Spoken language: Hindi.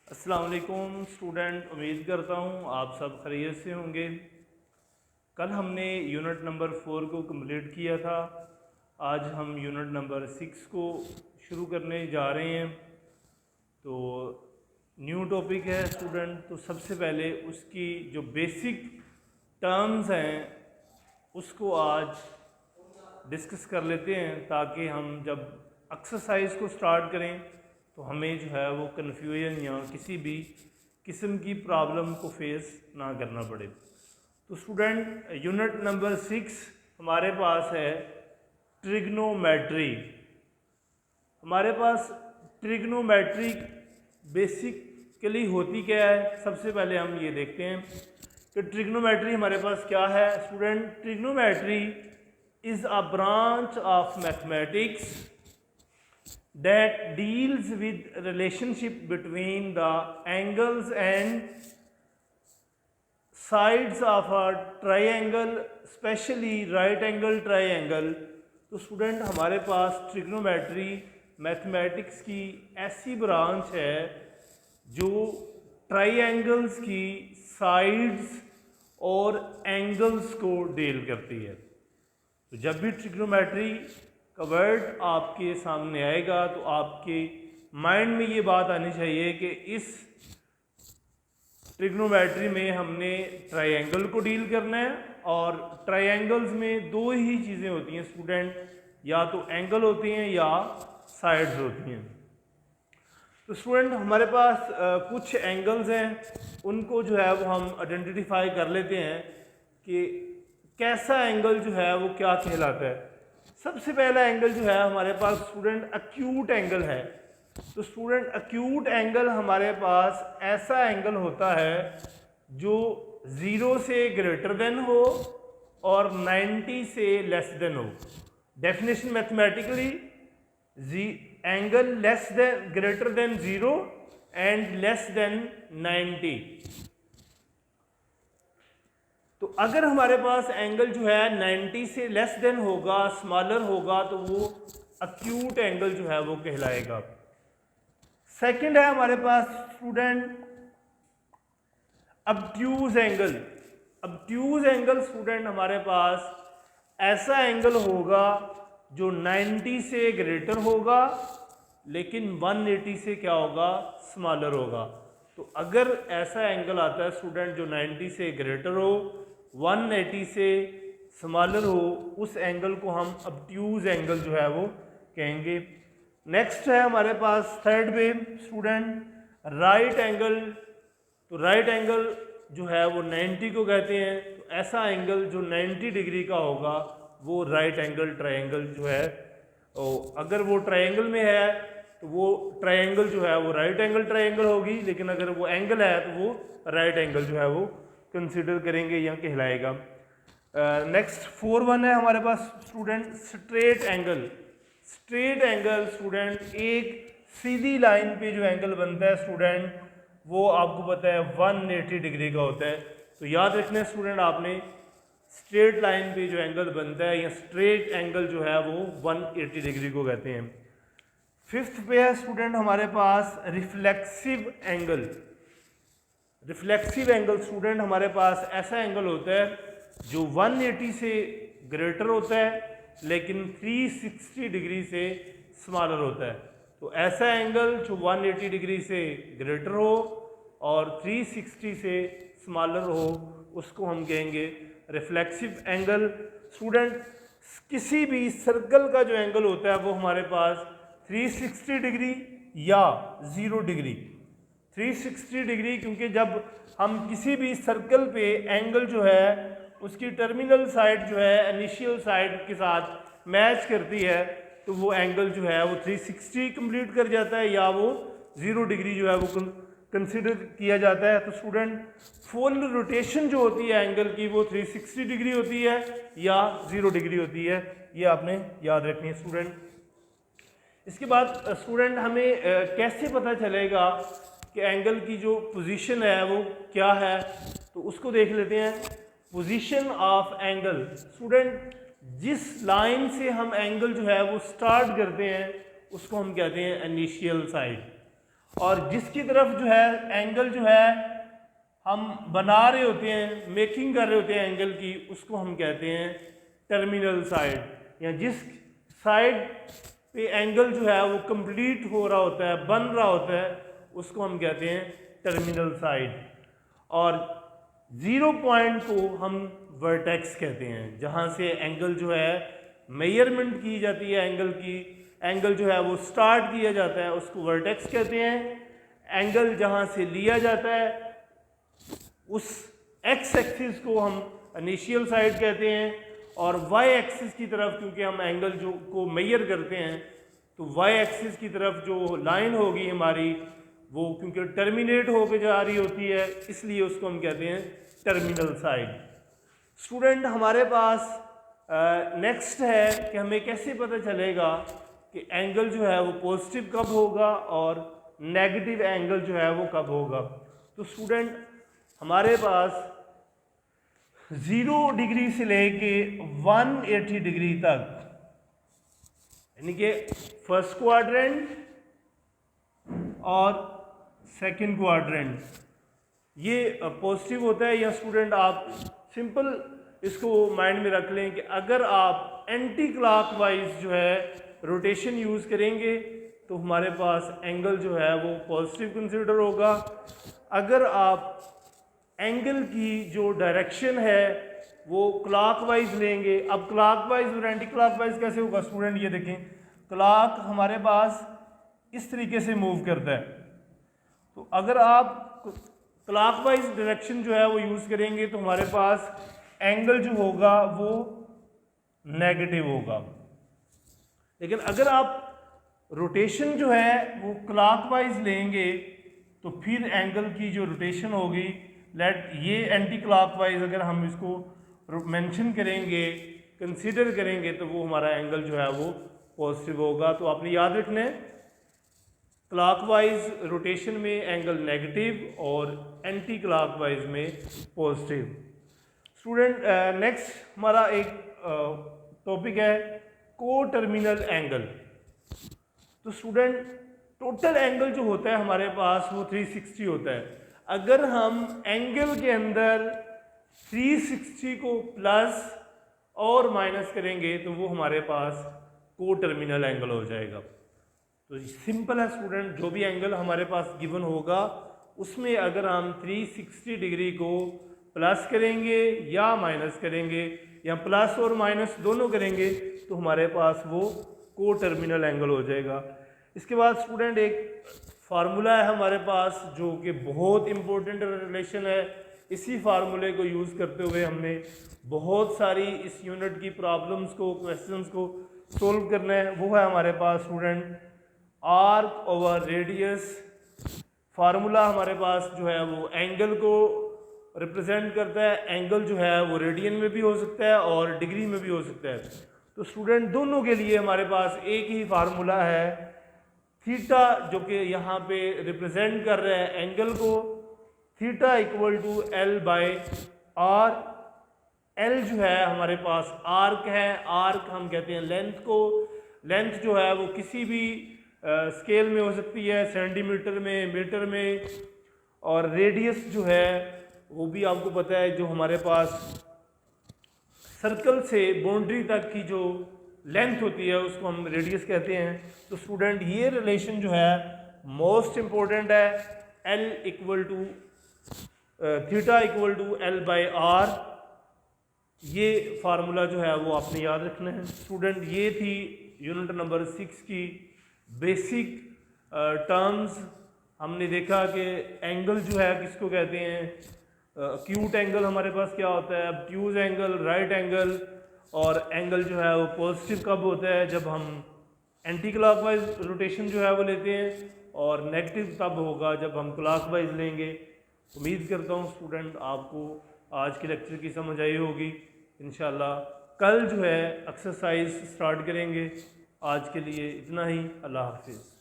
अस्सलाम वालेकुम स्टूडेंट, उम्मीद करता हूँ आप सब खैरियत से होंगे। कल हमने यूनिट नंबर 4 को कंप्लीट किया था। आज हम यूनिट नंबर 6 को शुरू करने जा रहे हैं। तो न्यू टॉपिक है स्टूडेंट, तो सबसे पहले उसकी जो बेसिक टर्म्स हैं उसको आज डिस्कस कर लेते हैं, ताकि हम जब एक्सरसाइज को स्टार्ट करें तो हमें जो है वो कन्फ्यूजन या किसी भी किस्म की प्रॉब्लम को फेस ना करना पड़े। तो स्टूडेंट यूनिट नंबर 6 हमारे पास है ट्रिग्नोमेट्री। हमारे पास ट्रिग्नोमेट्री बेसिकली होती क्या है, सबसे पहले हम ये देखते हैं कि ट्रिग्नोमेट्री हमारे पास क्या है। Student, trigonometry is a branch of mathematics that deals with relationship between the angles and sides of a triangle, especially right angle triangle। तो स्टूडेंट हमारे पास ट्रिग्नोमेट्री मैथमेटिक्स की ऐसी ब्रांच है जो ट्राइंगल्स की साइड्स और एंगल्स को डील करती है। तो जब भी ट्रिग्नोमेट्री का वर्ड आपके सामने आएगा तो आपके माइंड में ये बात आनी चाहिए कि इस ट्रिग्नोमेट्री में हमने ट्रायंगल को डील करना है, और ट्रायंगल्स में दो ही चीज़ें होती हैं स्टूडेंट, या तो एंगल होते हैं या साइड्स होती हैं। तो स्टूडेंट हमारे पास कुछ एंगल्स हैं, उनको जो है वो हम आइडेंटिफाई कर लेते हैं कि कैसा एंगल जो है वो क्या कहलाता है। सबसे पहला एंगल जो है हमारे पास स्टूडेंट एक्यूट एंगल है। तो स्टूडेंट एक्यूट एंगल हमारे पास ऐसा एंगल होता है जो 0 से ग्रेटर देन हो और 90 से लेस देन हो। Definition mathematically angle less than greater than 0 and less than 90। तो अगर हमारे पास एंगल जो है 90 से लेस देन होगा, स्मॉलर होगा, तो वो एक्यूट एंगल जो है वो कहलाएगा। सेकंड है हमारे पास student obtuse angle. Obtuse angle student हमारे पास ऐसा एंगल होगा जो 90 से ग्रेटर होगा लेकिन 180 से क्या होगा, स्मॉलर होगा। तो अगर ऐसा एंगल आता है स्टूडेंट जो 90 से ग्रेटर हो, 180 से स्मॉलर हो, उस एंगल को हम ऑब्ट्यूज एंगल जो है वो कहेंगे। नेक्स्ट है हमारे पास थर्ड में स्टूडेंट राइट एंगल। तो राइट एंगल जो है वो 90 को कहते हैं। तो ऐसा एंगल जो 90 डिग्री का होगा वो राइट एंगल ट्रायंगल जो है, और अगर वो ट्रायंगल में है तो वो ट्रायंगल जो है वो राइट एंगल ट्रायंगल होगी, लेकिन अगर वो एंगल है तो वो राइट एंगल जो है वो कंसिडर करेंगे या कहलाएगा। नेक्स्ट 4 है हमारे पास student straight angle. Straight angle student एक सीधी लाइन पे जो एंगल बनता है स्टूडेंट, वो आपको पता है 180 डिग्री का होता है। तो याद रखना स्टूडेंट आपने, स्ट्रेट लाइन पे जो एंगल बनता है या स्ट्रेट एंगल जो है वो 180 डिग्री को कहते हैं। फिफ्थ पे है स्टूडेंट हमारे पास reflexive angle. Reflexive angle student हमारे पास ऐसा एंगल होता है जो 180 से ग्रेटर होता है लेकिन 360 डिग्री से स्मॉलर होता है। तो ऐसा एंगल जो 180 डिग्री से ग्रेटर हो और 360 से स्मॉलर हो, उसको हम कहेंगे रिफ्लेक्सिव एंगल। स्टूडेंट किसी भी सर्कल का जो एंगल होता है वो हमारे पास 360 डिग्री या 0 डिग्री। 360 डिग्री क्योंकि जब हम किसी भी सर्कल पे एंगल जो है उसकी टर्मिनल साइड जो है इनिशियल साइड के साथ मैच करती है, तो वो एंगल जो है वो 360 कंप्लीट कर जाता है या वो 0 डिग्री जो है वो कंसिडर किया जाता है। तो स्टूडेंट फुल रोटेशन जो होती है एंगल की वो 360 डिग्री होती है या 0 डिग्री होती है, ये आपने याद रखनी है स्टूडेंट। इसके बाद स्टूडेंट हमें कैसे पता चलेगा कि एंगल की जो पोजीशन है वो क्या है, तो उसको देख लेते हैं। पोजीशन ऑफ एंगल स्टूडेंट, जिस लाइन से हम एंगल जो है वो स्टार्ट करते हैं उसको हम कहते हैं इनिशियल साइड, और जिसकी तरफ जो है एंगल जो है हम बना रहे होते हैं, मेकिंग कर रहे होते हैं एंगल की, उसको हम कहते हैं टर्मिनल साइड, या जिस साइड पे एंगल जो है वो कंप्लीट हो रहा होता है, बन रहा होता है, उसको हम कहते हैं टर्मिनल साइड। और 0 पॉइंट को हम वर्टेक्स कहते हैं, जहाँ से एंगल जो है मेजरमेंट की जाती है एंगल की, एंगल जो है वो स्टार्ट किया जाता है, उसको वर्टेक्स कहते हैं। एंगल जहाँ से लिया जाता है उस एक्स एक्सिस को हम इनिशियल साइड कहते हैं, और वाई एक्सिस की तरफ क्योंकि हम एंगल जो को मेजर करते हैं तो वाई एक्सिस की तरफ जो लाइन होगी हमारी वो क्योंकि टर्मिनेट होकर जा रही होती है, इसलिए उसको हम कहते हैं टर्मिनल साइड। स्टूडेंट हमारे पास नेक्स्ट है कि हमें कैसे पता चलेगा कि एंगल जो है वो पॉजिटिव कब होगा और नेगेटिव एंगल जो है वो कब होगा। तो स्टूडेंट हमारे पास 0 डिग्री से लेके 180 डिग्री तक, यानी कि फर्स्ट क्वाड्रेंट और सेकंड क्वाड्रेंट, ये पॉजिटिव होता है। या स्टूडेंट आप सिंपल इसको माइंड में रख लें कि अगर आप एंटी क्लॉकवाइज जो है रोटेशन यूज़ करेंगे तो हमारे पास एंगल जो है वो पॉजिटिव कंसिडर होगा। अगर आप एंगल की जो डायरेक्शन है वो क्लॉकवाइज लेंगे, अब क्लॉकवाइज और एंटी क्लॉकवाइज कैसे होगा स्टूडेंट, ये देखें क्लॉक हमारे पास इस तरीके से मूव करता है, तो अगर आप क्लॉकवाइज डायरेक्शन जो है वो यूज़ करेंगे तो हमारे पास एंगल जो होगा वो नेगेटिव होगा। लेकिन अगर आप रोटेशन जो है वो क्लॉकवाइज लेंगे तो फिर एंगल की जो रोटेशन होगी, लेट ये एंटी क्लॉकवाइज अगर हम इसको मेंशन करेंगे, कंसीडर करेंगे, तो वो हमारा एंगल जो है वो पॉजिटिव होगा। तो आपने याद रखना है क्लॉकवाइज रोटेशन में एंगल नेगेटिव और एंटी क्लॉकवाइज में पॉजिटिव। स्टूडेंट नेक्स्ट हमारा एक टॉपिक है को टर्मिनल एंगल। तो स्टूडेंट टोटल एंगल जो होता है हमारे पास वो 360 होता है। अगर हम एंगल के अंदर 360 को प्लस और माइनस करेंगे तो वो हमारे पास को टर्मिनल एंगल हो जाएगा। तो सिंपल है स्टूडेंट, जो भी एंगल हमारे पास गिवन होगा उसमें अगर हम 360 डिग्री को प्लस करेंगे या माइनस करेंगे या प्लस और माइनस दोनों करेंगे तो हमारे पास वो को टर्मिनल एंगल हो जाएगा। इसके बाद स्टूडेंट एक फार्मूला है हमारे पास जो कि बहुत इम्पोर्टेंट रिलेशन है। इसी फार्मूले को यूज़ करते हुए हमने बहुत सारी इस यूनिट की प्रॉब्लम्स को, क्वेश्चंस को सोल्व करना है। वो है हमारे पास student arc over radius. Formula हमारे पास जो है वो एंगल को रिप्रेजेंट करता है। एंगल जो है वो रेडियन में भी हो सकता है और डिग्री में भी हो सकता है। तो स्टूडेंट दोनों के लिए हमारे पास एक ही फार्मूला है, थीटा जो कि यहाँ पे रिप्रेजेंट कर रहा है एंगल को, theta equal to L by R. L जो है हमारे पास आर्क है, आर्क हम कहते हैं लेंथ को। लेंथ जो है वो किसी भी स्केल में हो सकती है, सेंटीमीटर में, मीटर में। और रेडियस जो है वो भी आपको पता है, जो हमारे पास सर्कल से बाउंड्री तक की जो लेंथ होती है उसको हम रेडियस कहते हैं। तो स्टूडेंट ये रिलेशन जो है मोस्ट इम्पोर्टेंट है, L equal to theta equal to L by R. ये फार्मूला जो है वो आपने याद रखना है। स्टूडेंट ये थी यूनिट नंबर 6 की बेसिक टर्म्स। हमने देखा कि एंगल जो है किसको कहते हैं, एक्यूट एंगल हमारे पास क्या होता है, ऑब्ट्यूज एंगल, राइट एंगल। और एंगल जो है वो पॉजिटिव कब होता है, जब हम एंटी क्लॉकवाइज रोटेशन जो है वो लेते हैं, और नेगेटिव तब होगा जब हम क्लॉकवाइज लेंगे। उम्मीद करता हूँ स्टूडेंट आपको आज के लेक्चर की समझ आई होगी। इंशाल्लाह कल जो है एक्सरसाइज स्टार्ट करेंगे। आज के लिए इतना ही। अल्लाह हाफिज़।